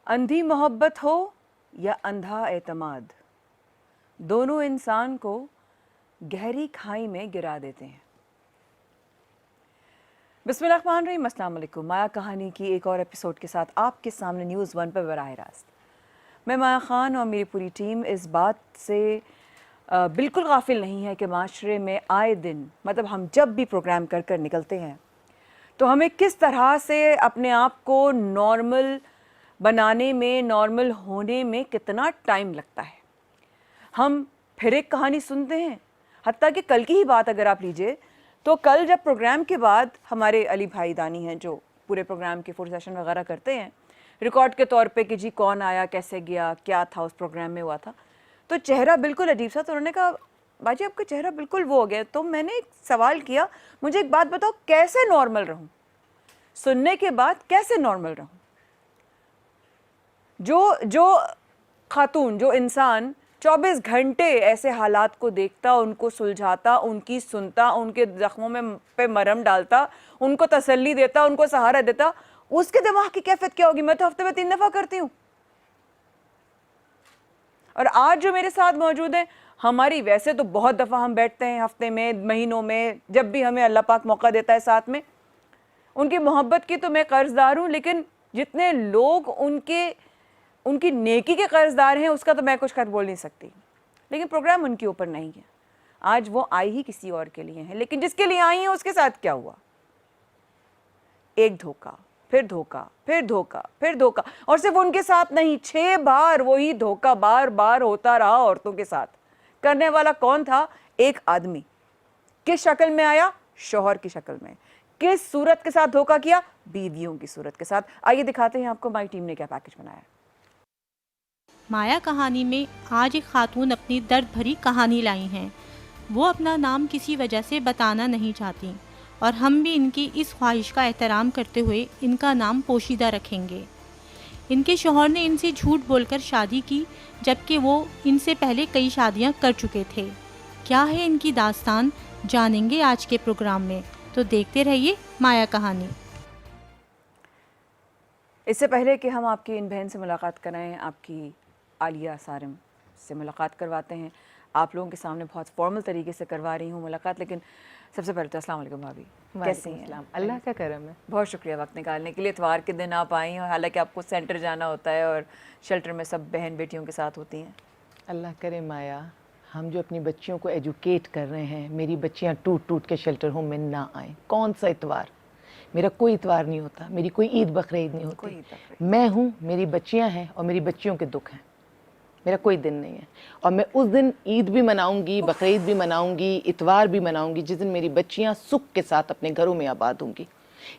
اندھی محبت ہو یا اندھا اعتماد، دونوں انسان کو گہری کھائی میں گرا دیتے ہیں۔ بسم اللہ الرحمن الرحیم، السلام علیکم۔ مایا کہانی کی ایک اور ایپیسوڈ کے ساتھ آپ کے سامنے نیوز ون پر براہ راست میں مایا خان اور میری پوری ٹیم اس بات سے بالکل غافل نہیں ہے کہ معاشرے میں آئے دن ہم جب بھی پروگرام کر کر نکلتے ہیں تو ہمیں کس طرح سے اپنے آپ کو نارمل بنانے میں، نارمل ہونے میں کتنا ٹائم لگتا ہے۔ ہم پھر ایک کہانی سنتے ہیں، حتیٰ کہ کل کی ہی بات اگر آپ لیجئے تو کل جب پروگرام کے بعد ہمارے علی بھائی دانی ہیں جو پورے پروگرام کے فوٹو سیشن وغیرہ کرتے ہیں ریکارڈ کے طور پہ کہ جی کون آیا، کیسے گیا، کیا تھا اس پروگرام میں ہوا تھا، تو چہرہ بالکل عجیب سا، تو انہوں نے کہا باجی آپ کا چہرہ بالکل وہ ہو گیا۔ تو میں نے ایک سوال کیا، مجھے ایک بات بتاؤ کیسے نارمل رہوں، سننے کے بعد کیسے نارمل رہوں؟ جو خاتون، جو انسان 24 گھنٹے ایسے حالات کو دیکھتا، ان کو سلجھاتا، ان کی سنتا، ان کے زخموں میں پہ مرہم ڈالتا، ان کو تسلی دیتا، ان کو سہارا دیتا، اس کے دماغ کی کیفیت کیا ہوگی؟ میں تو ہفتے میں 3 دفعہ کرتی ہوں۔ اور آج جو میرے ساتھ موجود ہیں، ہماری ویسے تو بہت دفعہ ہم بیٹھتے ہیں ہفتے میں، مہینوں میں، جب بھی ہمیں اللہ پاک موقع دیتا ہے ساتھ میں، ان کی محبت کی تو میں قرض دار ہوں، لیکن جتنے لوگ ان کی نیکی کے قرض دار ہیں اس کا تو میں کچھ خیر بول نہیں سکتی۔ لیکن پروگرام ان کے اوپر نہیں ہے، آج وہ آئی ہی کسی اور کے لیے ہیں، لیکن جس کے لیے آئی ہیں اس کے ساتھ کیا ہوا؟ ایک دھوکہ، پھر دھوکہ، پھر دھوکہ، پھر دھوکہ، اور صرف ان کے ساتھ نہیں، 6 بار وہی دھوکہ بار بار ہوتا رہا عورتوں کے ساتھ۔ کرنے والا کون تھا؟ ایک آدمی۔ کس شکل میں آیا؟ شوہر کی شکل میں۔ کس صورت کے ساتھ دھوکہ کیا؟ بیویوں کی صورت کے ساتھ۔ آئیے دکھاتے ہیں آپ کو مائی ٹیم نے کیا پیکج بنایا ہے۔ مایا کہانی میں آج ایک خاتون اپنی درد بھری کہانی لائی ہیں۔ وہ اپنا نام کسی وجہ سے بتانا نہیں چاہتی اور ہم بھی ان کی اس خواہش کا احترام کرتے ہوئے ان کا نام پوشیدہ رکھیں گے۔ ان کے شوہر نے ان سے جھوٹ بول کر شادی کی، جبکہ وہ ان سے پہلے کئی شادیاں کر چکے تھے۔ کیا ہے ان کی داستان، جانیں گے آج کے پروگرام میں، تو دیکھتے رہیے مایا کہانی۔ اس سے پہلے کہ ہم آپ کی ان بہن سے ملاقات کرائیں، آپ کی عالیہ سارم سے ملاقات کرواتے ہیں۔ آپ لوگوں کے سامنے بہت فارمل طریقے سے کروا رہی ہوں ملاقات، لیکن سب سے پہلے تو السلام علیکم بھابھی، کیسی ہیں؟ السلام، اللہ کا کرم ہے۔ بہت شکریہ وقت نکالنے کے لیے، اتوار کے دن آپ آئیں، اور حالانکہ آپ کو سینٹر جانا ہوتا ہے اور شیلٹر میں سب بہن بیٹیوں کے ساتھ ہوتی ہیں۔ اللہ کرے مایا، ہم جو اپنی بچیوں کو ایجوکیٹ کر رہے ہیں، میری بچیاں ٹوٹ ٹوٹ کے شیلٹر ہوم میں نہ آئیں۔ کون سا اتوار؟ میرا کوئی اتوار نہیں ہوتا، میری کوئی عید بقرعید نہیں ہوتی۔ میں ہوں، میری بچیاں ہیں اور میری بچیوں کے دکھ ہیں۔ میرا کوئی دن نہیں ہے، اور میں اس دن عید بھی مناؤں گی، بقرعید بھی مناؤں گی، اتوار بھی مناؤں گی جس دن میری بچیاں سکھ کے ساتھ اپنے گھروں میں آباد ہوں گی۔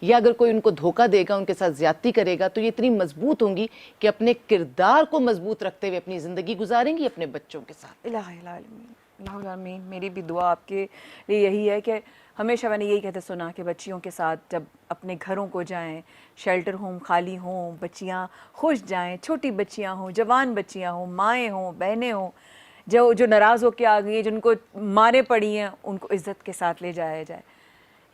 یا اگر کوئی ان کو دھوکہ دے گا، ان کے ساتھ زیادتی کرے گا، تو یہ اتنی مضبوط ہوں گی کہ اپنے کردار کو مضبوط رکھتے ہوئے اپنی زندگی گزاریں گی اپنے بچوں کے ساتھ۔ الہ العالمین، میری بھی دعا آپ کے لیے یہی ہے کہ ہمیشہ میں نے یہی کہتے سنا کہ بچیوں کے ساتھ جب اپنے گھروں کو جائیں، شیلٹر ہوم خالی ہوں، بچیاں خوش جائیں، چھوٹی بچیاں ہوں، جوان بچیاں ہوں، مائیں ہوں، بہنیں ہوں، جو ناراض ہو کے آ گئی ہیں، جن کو مارے پڑی ہیں، ان کو عزت کے ساتھ لے جایا جائے،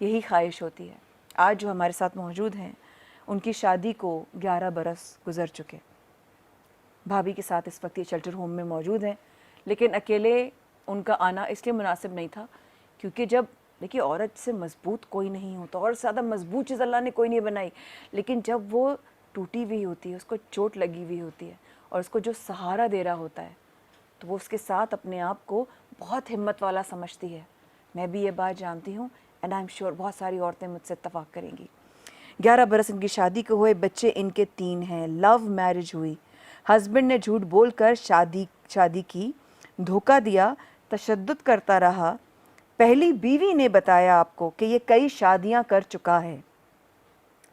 یہی خواہش ہوتی ہے۔ آج جو ہمارے ساتھ موجود ہیں، ان کی شادی کو 11 برس گزر چکے۔ بھابھی کے ساتھ اس وقت یہ شیلٹر ہوم میں موجود ہیں، لیکن اکیلے ان کا آنا اس لیے مناسب نہیں تھا کیونکہ جب دیکھیے عورت سے مضبوط کوئی نہیں ہوتا، اور زیادہ مضبوط چیز اللہ نے کوئی نہیں بنائی، لیکن جب وہ ٹوٹی ہوئی ہوتی ہے، اس کو چوٹ لگی ہوئی ہوتی ہے، اور اس کو جو سہارا دے رہا ہوتا ہے، تو وہ اس کے ساتھ اپنے آپ کو بہت ہمت والا سمجھتی ہے۔ میں بھی یہ بات جانتی ہوں، اینڈ آئی ایم شیور بہت ساری عورتیں مجھ سے اتفاق کریں گی۔ 11 برس ان کی شادی کو ہوئے، بچے ان کے 3 ہیں، لو میرج ہوئی، ہسبینڈ نے جھوٹ بول کر شادی کی، دھوکہ دیا، تشدد کرتا رہا، پہلی بیوی نے بتایا آپ کو کہ یہ کئی شادیاں کر چکا ہے،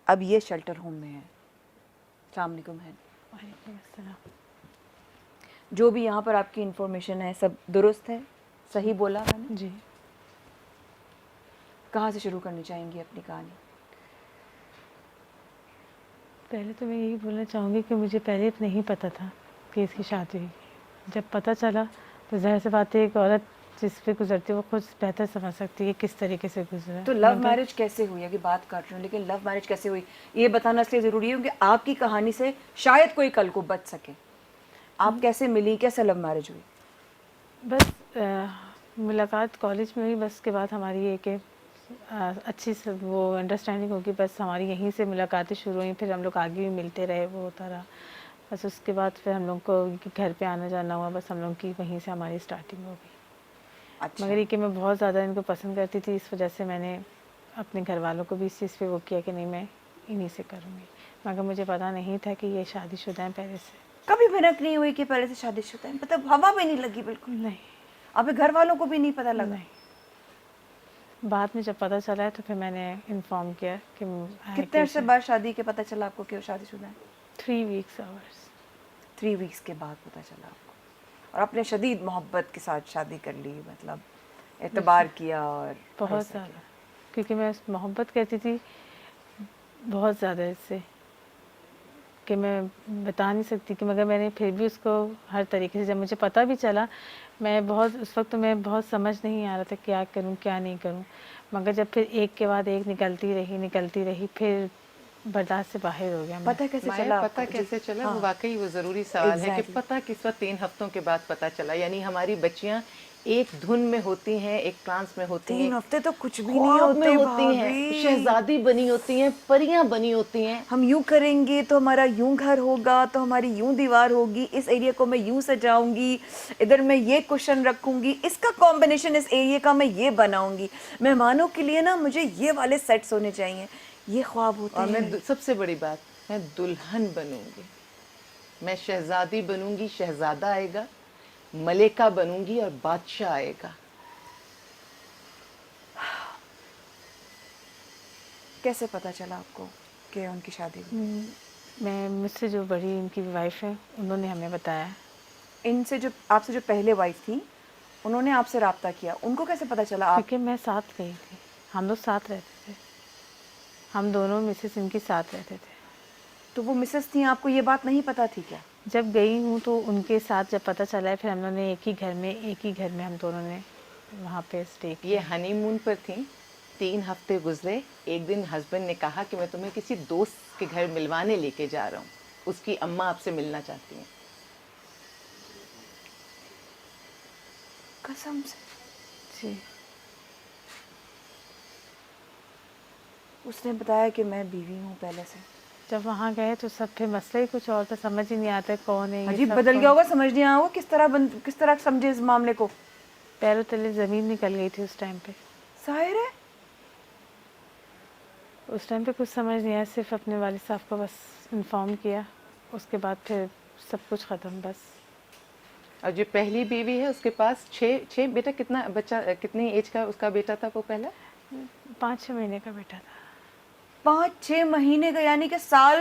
اب یہ شیلٹر ہوم میں ہے۔ السلام علیکم ہے۔ وعلیکم السلام۔ جو بھی یہاں پر آپ کی انفارمیشن ہے سب درست ہے؟ صحیح بولا میں نے؟ جی، کہاں سے شروع کرنی چاہیں گی اپنی کہانی؟ پہلے تو میں یہی بولنا چاہوں گی کہ مجھے پہلے نہیں پتہ تھا کہ اس کی شادی ہوئی۔ جب پتہ چلا تو ظاہر سی بات ہے ایک عورت جس پہ گزرتی ہے وہ خود بہتر سمجھ سکتی ہے کس طریقے سے گزرا. تو لو میرج کیسے ہوئی؟ ابھی بات کر رہی ہوں لیکن لو میرج کیسے ہوئی یہ بتانا اس لیے ضروری ہے کہ آپ کی کہانی سے شاید کوئی کل کو بچ سکے. آپ کیسے ملی, کیسے لو میرج ہوئی؟ بس ملاقات کالج میں ہوئی, بس اس کے بعد ہماری یہ کہ اچھی سے وہ انڈرسٹینڈنگ ہوگی, بس ہماری یہیں سے ملاقاتیں شروع ہوئیں, پھر ہم لوگ آگے بھی ملتے رہے, وہ ہوتا رہا. بس اس کے بعد پھر ہم لوگ کو گھر پہ آنا جانا ہوا, بس ہم لوگ کی وہیں سے ہماری اسٹارٹنگ ہو گئی. اچھا, مگر یہ کہ میں بہت زیادہ ان کو پسند کرتی تھی, اس وجہ سے میں نے اپنے گھر والوں کو بھی اس چیز پہ وہ کیا کہ نہیں میں انہی سے کروں گی. مگر مجھے پتہ نہیں تھا کہ یہ شادی شدہ ہیں پہلے سے. کبھی بھنک نہیں ہوئی کہ پہلے سے شادی شدہ ہے؟ مطلب ہوا بھی نہیں لگی بالکل؟ نہیں آپ کے گھر والوں کو بھی نہیں پتہ لگا؟ نہیں. بعد میں جب پتہ چلا ہے تو پھر میں نے انفارم کیا کہ کتنے عرصے بعد شادی کے پتہ چلا آپ کو کہ وہ شادی شدہ ہیں؟ 3 weeks hours. 3 ویکس کے بعد پتہ چلا آپ کو, اور آپ نے شدید محبت کے ساتھ شادی کر لی, مطلب اعتبار کیا اور بہت بھروسہ زیادہ, کیا. کیونکہ میں محبت کرتی تھی بہت زیادہ اس سے کہ میں بتا نہیں سکتی کہ, مگر میں نے پھر بھی اس کو ہر طریقے سے, جب مجھے پتہ بھی چلا میں بہت اس وقت میں بہت سمجھ نہیں آ رہا تھا کیا کروں کیا نہیں کروں, مگر جب پھر ایک کے بعد ایک نکلتی رہی پھر برداشت سے باہر ہو گیا. پتہ کیسے مایا چلا آپ پتہ کو؟ کیسے چلا؟ ہاں وہ واقعی وہ ضروری سوال ہے کہ Exactly. پتہ کس وقت 3 ہفتوں کے بعد پتہ چلا. یعنی ہماری بچیاں ایک دھن میں ہوتی ہیں, ایک ٹرانس میں ہوتی ہیں, 3 ہفتے تو کچھ بھی نہیں خواب میں ہوتے ہوتی ہیں, بھابھی. شہزادی بنی ہوتی ہیں, پریاں بنی ہوتی ہیں. ہم یوں کریں گے تو ہمارا یوں گھر ہوگا, تو ہماری یوں دیوار ہوگی, اس ایریا کو میں یوں سجاؤں گی, ادھر میں یہ کشن رکھوں گی, اس کا کمبینیشن اس ایریا کا میں یہ بناؤں گی, مہمانوں کے لیے نا مجھے یہ والے سیٹس ہونے چاہیے. یہ خواب ہوتے اور میں ہیں. سب سے بڑی بات, میں دلہن بنوں گی, میں شہزادی بنوں گی, شہزادہ آئے گا, ملکہ بنوں گی اور بادشاہ آئے گا. کیسے پتہ چلا آپ کو کہ ان کی شادی ہوئی؟ میں مجھ سے جو بڑی ان کی وائف ہے انہوں نے ہمیں بتایا. ان سے جو آپ سے جو پہلے وائف تھیں انہوں نے آپ سے رابطہ کیا, ان کو کیسے پتہ چلا آپ؟ کیونکہ میں ساتھ گئی تھی, ہم لوگ ساتھ رہتے تھے, ہم دونوں مسز ان کی ساتھ رہتے تھے. تو وہ مسز تھیں, آپ کو یہ بات نہیں پتہ تھی کیا؟ جب گئی ہوں تو ان کے ساتھ جب پتہ چلا ہے, پھر ہم لوگوں نے ایک ہی گھر میں ہم دونوں نے وہاں پہ اسٹے کیا. یہ ہنی مون پر تھیں, 3 ہفتے گزرے. ایک دن ہسبینڈ نے کہا کہ میں تمہیں کسی دوست کے گھر ملوانے لے کے جا رہا ہوں, اس کی اماں آپ سے ملنا چاہتی ہیں. قسم سے؟ جی. اس نے بتایا کہ میں بیوی ہوں پہلے سے؟ جب وہاں گئے تو سب پھر مسئلہ ہی کچھ اور تھا, سمجھ ہی نہیں آتا کون ہے یہ عجیب سب. بدل گیا ہوگا, سمجھ نہیں آیا ہوگا کس طرح سمجھے اس معاملے کو. پیروں تلے زمین نکل گئی تھی اس ٹائم پہ. ظاہر ہے. اس ٹائم پہ کچھ سمجھ نہیں آیا, صرف اپنے والد صاحب کو بس انفارم کیا, اس کے بعد پھر سب کچھ ختم بس. اور جو پہلی بیوی ہے اس کے پاس 6 بیٹا, کتنا بچہ, کتنی ایج کا اس کا بیٹا تھا وہ پہلا؟ 5-6 مہینے کا بیٹا تھا. 5-6 مہینے کا, یعنی کہ سال.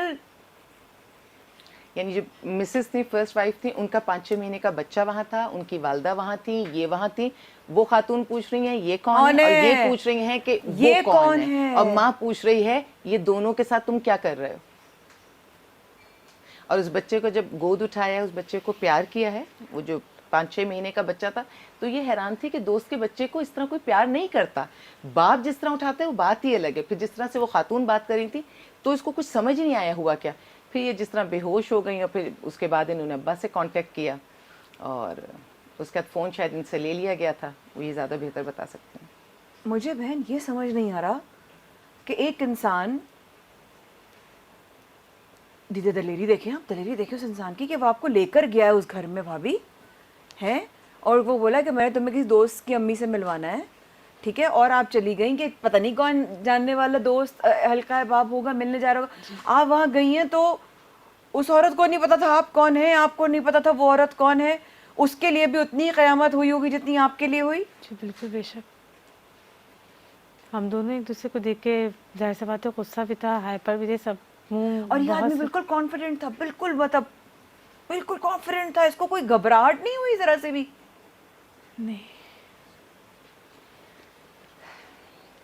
یعنی جو مسز تھی, فرسٹ وائف تھی, ان کا 5-6 مہینے کا بچہ وہاں تھا, ان کی والدہ وہاں تھی, یہ وہاں تھی. وہ خاتون پوچھ رہی ہیں یہ کون ہے, اور یہ پوچھ رہی ہیں کہ وہ کون ہے, اور ماں پوچھ رہی ہے یہ دونوں کے ساتھ تم کیا کر رہے ہو. اور اس بچے کو جب گود اٹھایا, اس بچے کو پیار کیا ہے, وہ جو 5-6 مہینے کا بچہ تھا, تو یہ حیران تھی کہ دوست کے بچے کو اس طرح کوئی پیار نہیں کرتا. باپ جس طرح اٹھاتا ہے وہ بات ہی الگ ہے. پھر جس طرح سے وہ خاتون بات کر رہی تھی تو اس کو کچھ سمجھ ہی نہیں آیا ہوا کیا. پھر یہ جس طرح بے ہوش ہو گئی, اور پھر اس کے بعد انہوں نے ابا سے کانٹیکٹ کیا, اور اس کا فون شاید ان سے لے لیا گیا تھا, وہ یہ زیادہ بہتر بتا سکتے ہیں. مجھے بہن یہ سمجھ نہیں آ رہا کہ ایک انسان, دیدے دلیری دیکھیں آپ, دلیری دیکھیں اس انسان کی کہ وہ آپ کو لے کر گیا ہے اس گھر میں بھابھی ہے, اور وہ بولا کہ میں تمہیں کسی دوست کی امی سے ملوانا ہے, ٹھیک ہے, اور آپ چلی گئیں کہ پتہ نہیں کون جاننے والا دوست ہلکا باب ہوگا, ملنے جا رہا ہوگا. آپ وہاں گئی ہیں تو اس عورت کو نہیں پتا تھا آپ کون ہیں, آپ کو نہیں پتا تھا وہ عورت کون ہے. اس کے لیے بھی اتنی قیامت ہوئی ہوگی جتنی آپ کے لیے ہوئی. جی بالکل, بے شک. ہم دونوں ایک دوسرے کو دیکھ کے ظاہر سی بات ہے غصہ بھی تھا, ہائپر بھی تھے, سب. اور یہ آدمی بالکل کانفیڈنٹ تھا, بالکل مطلب بالکل کانفیڈنٹ تھا, اس کو کوئی گھبراہٹ نہیں ہوئی ذرا سے بھی؟ نہیں.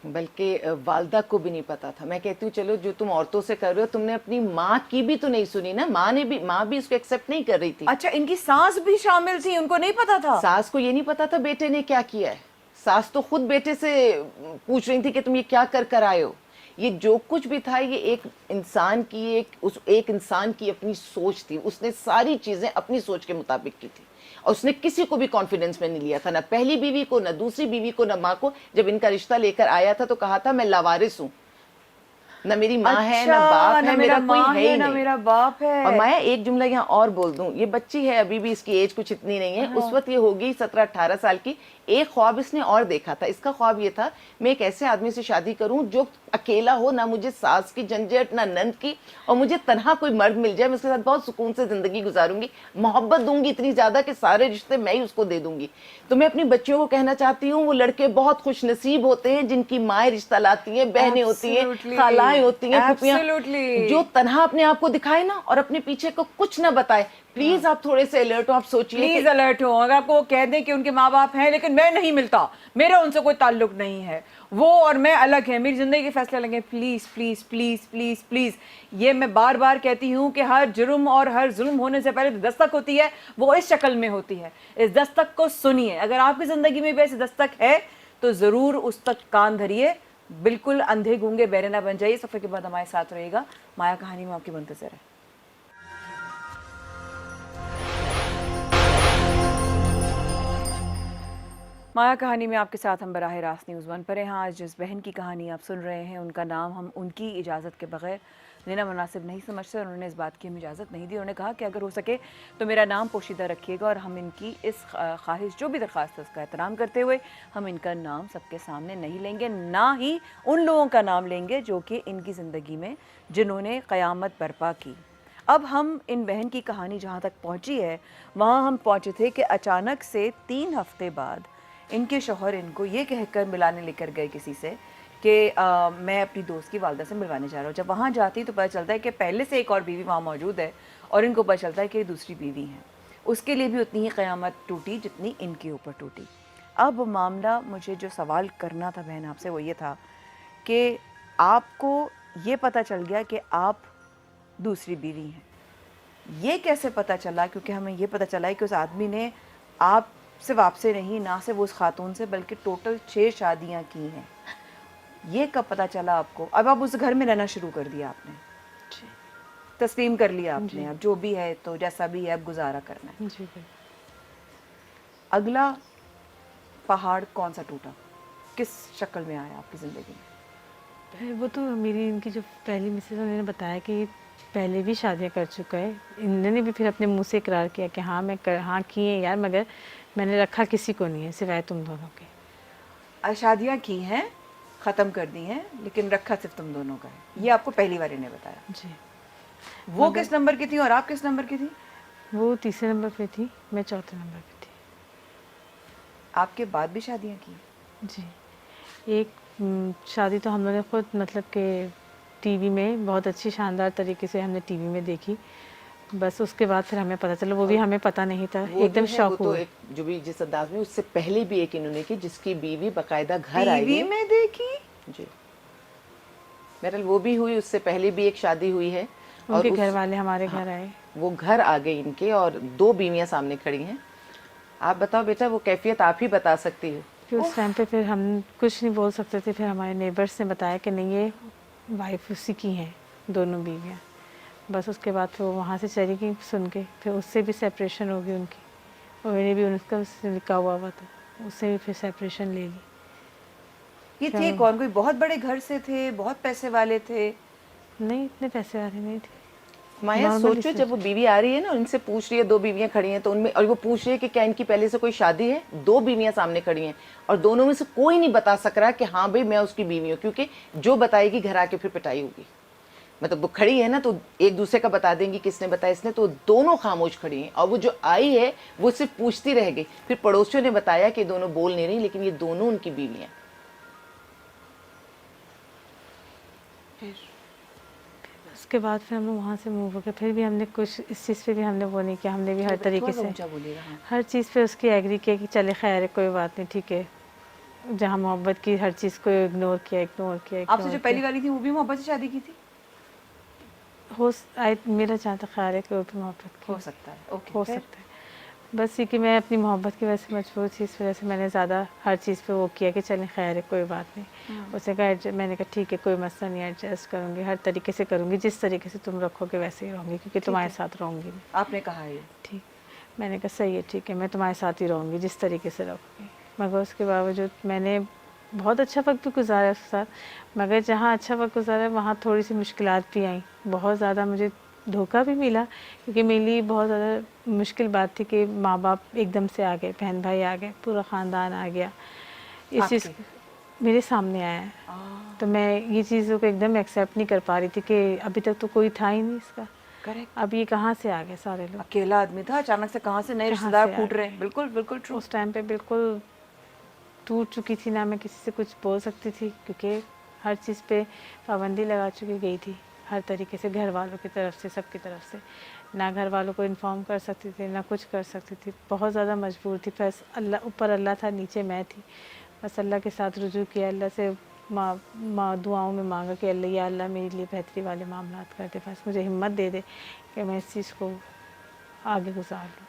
بلکہ والدہ کو بھی نہیں پتا تھا. میں کہتی ہوں چلو جو تم عورتوں سے کر رہے ہو, تم نے اپنی ماں کی بھی تو نہیں سنی نا. ماں بھی اس کو ایکسیپٹ نہیں کر رہی تھی. اچھا ان کی ساس بھی شامل تھی, ان کو نہیں پتا تھا؟ ساس کو یہ نہیں پتا تھا بیٹے نے کیا کیا ہے. ساس تو خود بیٹے سے پوچھ رہی تھی کہ تم یہ کیا کر آئے ہو. یہ جو کچھ بھی تھا یہ ایک انسان کی اپنی سوچ تھی. اس نے ساری چیزیں اپنی سوچ کے مطابق کی تھی, اور اس نے کسی کو بھی کانفیڈنس میں نہیں لیا تھا, نہ پہلی بیوی کو, نہ دوسری بیوی کو, نہ ماں کو. جب ان کا رشتہ لے کر آیا تھا تو کہا تھا میں لاوارث ہوں, نہ میری ماں ہے نہ باپ ہے, میرا کوئی ہے ہی نہ نہیں. میرا باپ ہے. اور مایا ایک جملہ یہاں اور بول دوں, یہ بچی ہے ابھی بھی, اس کی ایج کچھ اتنی نہیں ہے. اس وقت یہ ہوگی 17-18 سال کی. ایک خواب اس نے اور دیکھا تھا. اس کا خواب یہ تھا میں ایک ایسے آدمی سے شادی کروں جو اکیلا ہو, نہ مجھے ساس کی جھنجھٹ نہ نند کی, اور مجھے تنہا کوئی مرد مل جائے, میں اس کے ساتھ بہت سکون سے زندگی گزاروں گی, محبت دوں گی اتنی زیادہ کہ سارے رشتے میں ہی اس کو دے دوں گی. تو میں اپنی بچیوں کو کہنا چاہتی ہوں وہ لڑکے بہت خوش نصیب ہوتے ہیں جن کی مائیں رشتہ لاتی ہیں, بہنیں ہوتی ہیں, خالائیں ہوتی ہیں, پھوپھیاں, جو تنہا اپنے آپ کو دکھائے نا اور اپنے پیچھے کو کچھ نہ بتائے. پلیز آپ تھوڑے سے الرٹ ہو, آپ سوچئے, پلیز الرٹ ہو. اگر آپ کو کہہ دیں کہ ان کے ماں باپ ہیں لیکن میں نہیں ملتا, میرا ان سے کوئی تعلق نہیں ہے, وہ اور میں الگ ہیں, میری زندگی کے فیصلے الگ ہیں, please please please please please. یہ میں بار بار کہتی ہوں کہ ہر جرم اور ہر ظلم ہونے سے پہلے دستک ہوتی ہے, وہ اس شکل میں ہوتی ہے. اس دستک کو سنیے. اگر آپ کی زندگی میں بھی ایسی دستک ہے تو ضرور اس تک کان دھریے, بالکل اندھے گونگے بہرے نہ بن جائیے. سفر کے بعد ہمارے ساتھ رہے گا. مایا کہانی میں آپ کی منتظر ہے. مایا کہانی میں آپ کے ساتھ ہم براہ راست نیوز 1 پر ہیں. آج جس بہن کی کہانی آپ سن رہے ہیں ان کا نام ہم ان کی اجازت کے بغیر لینا مناسب نہیں سمجھتے, اور انہوں نے اس بات کی ہمیں اجازت نہیں دی. انہوں نے کہا کہ اگر ہو سکے تو میرا نام پوشیدہ رکھیے گا, اور ہم ان کی اس خواہش جو بھی درخواست ہے اس کا احترام کرتے ہوئے ہم ان کا نام سب کے سامنے نہیں لیں گے, نہ ہی ان لوگوں کا نام لیں گے جو کہ ان کی زندگی میں جنہوں نے قیامت برپا کی. اب ہم ان بہن کی کہانی جہاں تک پہنچی ہے وہاں ہم پہنچے تھے کہ اچانک سے 3 ہفتے بعد ان کے شوہر ان کو یہ کہہ کر ملانے لے کر گئے کسی سے کہ میں اپنی دوست کی والدہ سے ملوانے جا رہا ہوں. جب وہاں جاتی تو پتہ چلتا ہے کہ پہلے سے ایک اور بیوی وہاں موجود ہے, اور ان کو پتہ چلتا ہے کہ یہ دوسری بیوی ہیں. اس کے لیے بھی اتنی ہی قیامت ٹوٹی جتنی ان کے اوپر ٹوٹی. اب معاملہ, مجھے جو سوال کرنا تھا بہن آپ سے وہ یہ تھا کہ آپ کو یہ پتہ چل گیا کہ آپ دوسری بیوی ہیں, یہ کیسے پتہ چلا؟ کیونکہ ہمیں یہ پتہ چلا ہے کہ اس آدمی نے آپ صرف آپ سے نہیں, نہ صرف اس خاتون سے, بلکہ ٹوٹل 6 شادیاں کی ہیں. یہ کب پتہ چلا آپ کو؟ اب آپ اس گھر میں رہنا شروع کر دیا آپ نے, تسلیم کر لیا آپ نے, اب جو بھی ہے تو جیسا بھی ہے اب گزارا کرنا ہے. اگلا پہاڑ کون سا ٹوٹا, کس شکل میں آیا آپ کی زندگی میں؟ وہ تو میری ان کی جو پہلی مسز انہوں نے بتایا کہ یہ پہلے بھی شادیاں کر چکا ہے. انہوں نے بھی پھر اپنے منہ سے اقرار کیا کہ ہاں میں کی ہیں یار, مگر میں نے رکھا کسی کو نہیں ہے سوائے تم دونوں کے. شادیاں کی ہیں, ختم کر دی ہیں, لیکن رکھا صرف تم دونوں کا ہے. یہ آپ کو پہلی بار انہیں بتایا؟ جی. وہ کس نمبر کی تھیں اور آپ کس نمبر کی تھیں؟ وہ 3 نمبر پہ تھی, میں 4 نمبر پہ تھی. آپ کے بعد بھی شادیاں کی؟ جی. ایک شادی تو ہم لوگوں نے خود مطلب کہ ٹی وی میں بہت اچھی شاندار طریقے سے ہم نے ٹی وی میں دیکھی, بس اس کے بعد پھر ہمیں پتہ چلا, وہ بھی ہمیں پتہ نہیں تھا, ایک دم شوق ہوا. جو بھی جس انداز میں, اس سے پہلے بھی ایک انہوں نے کی جس کی بیوی باقاعدہ گھر آئی ٹی وی میں دیکھی. جی بہرحال وہ بھی ہوئی, اس سے پہلے بھی ایک شادی ہوئی ہے, ان کے گھر والے ہمارے گھر آئے, وہ گھر آ گئے ان کے, اور 2 بیویاں سامنے کھڑی ہیں. آپ بتاؤ بیٹا, وہ کیفیت آپ ہی بتا سکتی ہو. پھر اس ٹائم پہ پھر ہم کچھ نہیں بول سکتے تھے. پھر ہمارے نیبرس نے بتایا کہ نہیں یہ وائف اسی کی ہیں, دونوں بیویاں. بس اس کے بعد پھر وہ وہاں سے چلی گئی سن کے, پھر اس سے بھی سیپریشن ہو گئی ان کی, اور میرے بھی ان کا نکاح ہوا تھا, اس سے بھی پھر سیپریشن لے لی. یہ تھے کون, کوئی بہت بڑے گھر سے تھے, بہت پیسے والے تھے؟ نہیں اتنے پیسے والے نہیں تھے. مایا سوچو, جب وہ بیوی آ رہی ہے نا, ان سے پوچھ رہی ہے, 2 بیویاں کھڑی ہیں تو ان میں, اور وہ پوچھ رہی ہے کہ کیا ان کی پہلے سے کوئی شادی ہے. 2 بیویاں سامنے کھڑی ہیں, اور دونوں میں سے کوئی نہیں بتا سک رہا کہ ہاں بھائی میں اس کی بیوی ہوں, کیونکہ جو بتائے گی گھر آ کے پھر پٹائی ہوگی. مطلب وہ کھڑی ہے نا تو ایک دوسرے کا بتا دیں گی کس نے بتایا اس نے, تو دونوں خاموش کھڑی ہیں. اور وہ جو آئی ہے وہ صرف پوچھتی رہ گئی. پھر پڑوسیوں نے بتایا کہ دونوں بول نہیں رہی, لیکن یہ دونوں ان کی بیویاں. اس کے بعد پھر ہم لوگ وہاں سے موو ہو گئے. پھر بھی ہم نے کچھ اس چیز پہ بھی ہم نے وہ نہیں کیا, ہم نے بھی ہر طریقے سے بولیے گا. ہر چیز پہ اس کی ایگری کیا کہ چلے خیر ہے, کوئی بات نہیں, ٹھیک ہے. جہاں محبت کی ہر چیز کو اگنور کیا. آپ سے جو پہلی والی تھی وہ بھی محبت سے شادی کی تھی؟ میرا جہاں تک خیال ہے کہ وہ بھی محبت کی ہو سکتا ہے. اوکے. ہو سکتا ہے. بس یہ کہ میں اپنی محبت کی وجہ سے مجبور تھی, اس وجہ سے میں نے زیادہ ہر چیز پہ وہ کیا کہ چلیں خیر ہے کوئی بات نہیں. اس نے کہا میں نے کہا ٹھیک ہے کوئی مسئلہ نہیں, ایڈجسٹ کروں گی, ہر طریقے سے کروں گی, جس طریقے سے تم رکھو گے ویسے ہی رہوں گی, کیونکہ تمہارے ساتھ رہوں گی میں. آپ نے کہا یہ ٹھیک. میں نے کہا صحیح ہے ٹھیک ہے, میں تمہارے ساتھ ہی رہوں گی جس طریقے سے رہوں گی. مگر اس کے باوجود میں نے بہت اچھا وقت بھی گزارا اس کے ساتھ, مگر جہاں اچھا وقت گزارا وہاں تھوڑی سی مشکلات بھی آئیں. بہت زیادہ مجھے دھوکہ بھی ملا, کیونکہ میرے لیے بہت زیادہ مشکل بات تھی کہ ماں باپ ایک دم سے آ گئے, بہن بھائی آ گئے, پورا خاندان آ گیا. اس چیز میرے سامنے آیا ہے, تو میں یہ چیزوں کو ایک دم ایکسیپٹ نہیں کر پا رہی تھی کہ ابھی تک تو کوئی تھا ہی نہیں اس کا. کریکٹ. اب یہ کہاں سے آ گئے سارے لوگ, اکیلا آدمی تھا, اچانک سے کہاں سے نئے رشتے دار پھوٹ رہے ہیں. بالکل بالکل ٹرو. اس ٹائم پہ بالکل ٹوٹ چکی تھی, نہ میں کسی سے کچھ بول سکتی تھی, کیونکہ ہر چیز پہ پابندی لگا چکی گئی تھی ہر طریقے سے, گھر والوں کی طرف سے, سب کی طرف سے. نہ گھر والوں کو انفارم کر سکتی تھی, نہ کچھ کر سکتی تھی. بہت زیادہ مجبور تھی. بس اللہ, اوپر اللہ تھا, نیچے میں تھی. بس اللہ کے ساتھ رجوع کیا, اللہ سے دعاؤں میں مانگا کہ اللہ یا اللہ میرے لیے بہتری والے معاملات کر دے, بس مجھے ہمت دے دے کہ میں اس چیز کو آگے گزار لوں.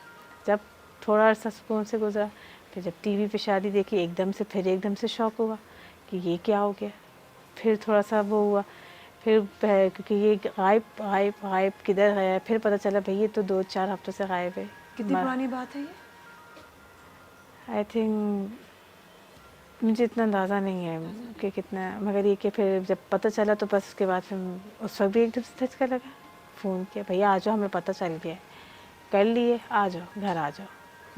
جب تھوڑا عرصہ سکون سے گزرا, پھر جب ٹی وی پہ شادی دیکھی ایک دم سے, پھر ایک دم سے شوق ہوا کہ یہ کیا ہو گیا. پھر تھوڑا سا وہ ہوا, پھر کیونکہ یہ غائب کدھر گیا, پھر پتہ چلا بھئی یہ تو 2-4 ہفتوں سے غائب ہے. کتنی پرانی بات ہے یہ؟ آئی تھنک مجھے اتنا اندازہ نہیں ہے کہ کتنا, مگر یہ کہ پھر جب پتہ چلا تو بس اس کے بعد پھر اس وقت بھی ایک دم سے دھچکا لگا. فون کیا, بھیا آ جاؤ, ہمیں پتہ چل گیا ہے, کر لیے, آ جاؤ گھر آ جاؤ.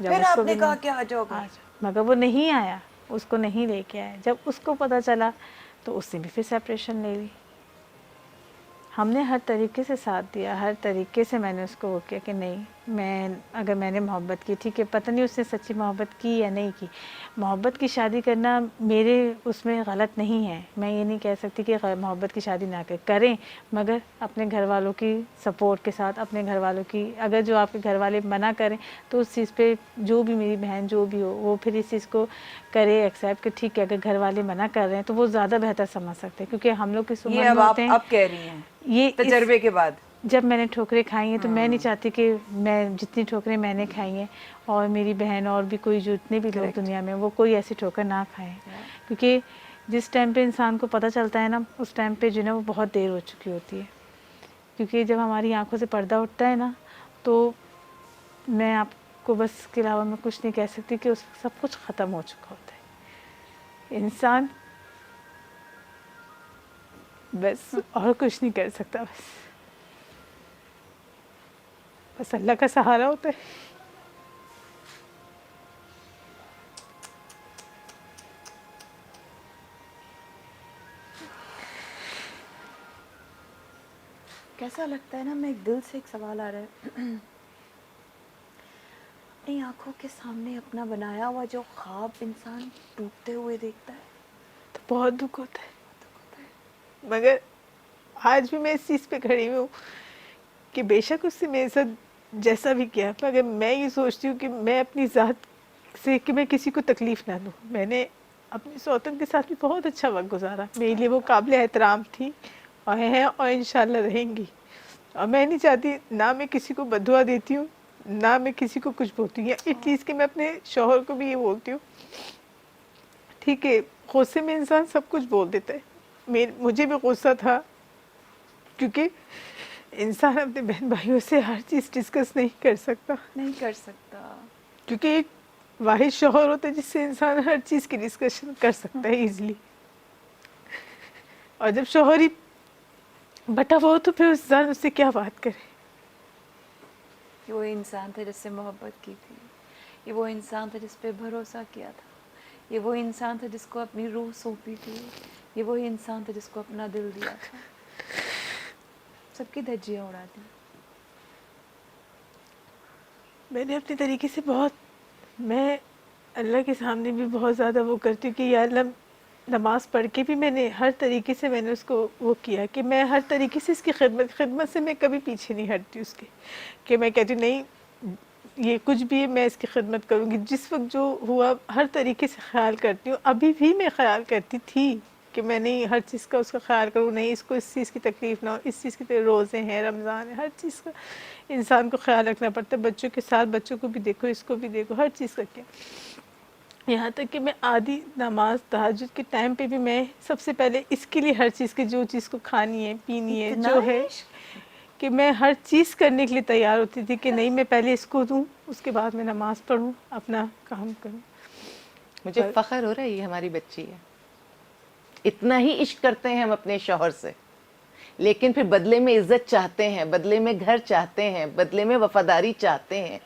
جب پھر اس آپ کو نے بھی کہا کہ آ جاؤ آ جاؤ, مگر وہ نہیں آیا, اس کو نہیں لے کے آیا. جب اس کو پتہ چلا تو اس نے بھی پھر سیپریشن لے لی. ہم نے ہر طریقے سے ساتھ دیا, ہر طریقے سے میں نے اس کو وہ کیا کہ نہیں, اگر میں نے محبت کی, ٹھیک ہے, پتہ نہیں اس نے سچی محبت کی یا نہیں کی. محبت کی شادی کرنا میرے اس میں غلط نہیں ہے, میں یہ نہیں کہہ سکتی کہ محبت کی شادی نہ کریں, مگر اپنے گھر والوں کی سپورٹ کے ساتھ, اپنے گھر والوں کی, اگر جو آپ کے گھر والے منع کریں تو اس چیز پہ جو بھی میری بہن جو بھی ہو وہ پھر اس چیز کو کرے ایکسیپٹ کہ ٹھیک ہے, اگر گھر والے منع کر رہے ہیں تو وہ زیادہ بہتر سمجھ سکتے ہیں, کیونکہ ہم لوگ کس عمر میں ہوتے ہیں. اب کہہ رہی ہیں یہ تجربے کے بعد جب میں نے ٹھوکریں کھائی ہیں تو میں نہیں چاہتی کہ میں جتنی ٹھوکریں میں نے کھائی ہیں اور میری بہن اور بھی کوئی جتنے بھی لوگ دنیا میں وہ کوئی ایسی ٹھوکر نہ کھائیں, کیونکہ جس ٹائم پہ انسان کو پتہ چلتا ہے نا, اس ٹائم پہ جو ہے نا وہ بہت دیر ہو چکی ہوتی ہے. کیونکہ جب ہماری آنکھوں سے پردہ اٹھتا ہے نا, تو میں آپ کو بس اس کے علاوہ میں کچھ نہیں کہہ سکتی کہ اس وقت سب کچھ ختم ہو چکا ہوتا ہے. انسان بس اور کچھ نہیں کر سکتا, بس اللہ کا سہارا ہوتا ہے. کیسا لگتا ہے نا, میں ایک دل سے ایک سوال آ رہا ہے, اپنی آنکھوں کے سامنے اپنا بنایا ہوا جو خواب انسان ٹوٹتے ہوئے دیکھتا ہے تو بہت دکھ ہوتا ہے. مگر آج بھی میں اس چیز پہ کھڑی ہوں کہ بے شک اس سے میرے ساتھ جیسا بھی کیا, مگر میں یہ سوچتی ہوں کہ میں اپنی ذات سے کہ میں کسی کو تکلیف نہ دوں. میں نے اپنی سوتن کے ساتھ بھی بہت اچھا وقت گزارا, میرے لیے وہ قابل احترام تھی اور ہیں اور انشاءاللہ رہیں گی. اور میں نہیں چاہتی, نہ میں کسی کو بددعا دیتی ہوں, نہ میں کسی کو کچھ بولتی ہوں, یا ایٹ لیسٹ کہ میں اپنے شوہر کو بھی یہ بولتی ہوں ٹھیک ہے, غصے میں انسان سب کچھ بول دیتا ہے. مجھے بھی غصہ تھا, کیونکہ انسان اپنے بہن بھائیوں سے ہر چیز ڈسکس نہیں کر سکتا, کیونکہ ایک واحد شوہر ہوتا ہے جس سے انسان ہر چیز کی ڈسکشن کر سکتا ہے ایزیلی. اور جب شوہر ہی بٹا ہوا ہو تو پھر انسان اس سے کیا بات کرے. یہ وہ انسان تھا جس سے محبت کی تھی, یہ وہ انسان تھا جس پہ بھروسہ کیا تھا, یہ وہ انسان تھا جس کو اپنی روح سونپی تھی, یہ وہی انسان تھا جس کو اپنا دل دیا تھا, سب کی دھجیاں اڑا دی. میں نے اپنے طریقے سے میں اللہ کے سامنے بھی بہت زیادہ وہ کرتی ہوں کہ یا اللہ, نماز پڑھ کے بھی میں نے ہر طریقے سے میں نے اس کو وہ کیا کہ میں ہر طریقے سے اس کی خدمت سے میں کبھی پیچھے نہیں ہٹتی اس کے, کہ میں کہتی ہوں نہیں یہ کچھ بھی ہے میں اس کی خدمت کروں گی. جس وقت جو ہوا ہر طریقے سے خیال کرتی ہوں. ابھی بھی میں خیال کرتی تھی کہ میں نہیں ہر چیز کا اس کا خیال کروں, نہیں اس کو اس چیز کی تکلیف نہ ہو, اس چیز کے روزے ہیں, رمضان ہے, ہر چیز کا انسان کو خیال رکھنا پڑتا ہے. بچوں کے ساتھ بچوں کو بھی دیکھو, اس کو بھی دیکھو, ہر چیز کا کیا. یہاں تک کہ میں آدھی نماز تہجد کے ٹائم پہ بھی میں سب سے پہلے اس کے لیے ہر چیز کی جو چیز کو کھانی ہے پینی ہے جو ہے کہ میں ہر چیز کرنے کے لیے تیار ہوتی تھی کہ نہیں میں پہلے اس کو دوں, اس کے بعد میں نماز پڑھوں, اپنا کام کروں. مجھے فخر ہو رہا ہے یہ ہماری بچی ہے. اتنا ہی عشق کرتے ہیں ہم اپنے شوہر سے, لیکن پھر بدلے میں عزت چاہتے ہیں, بدلے میں گھر چاہتے ہیں, بدلے میں وفاداری چاہتے ہیں.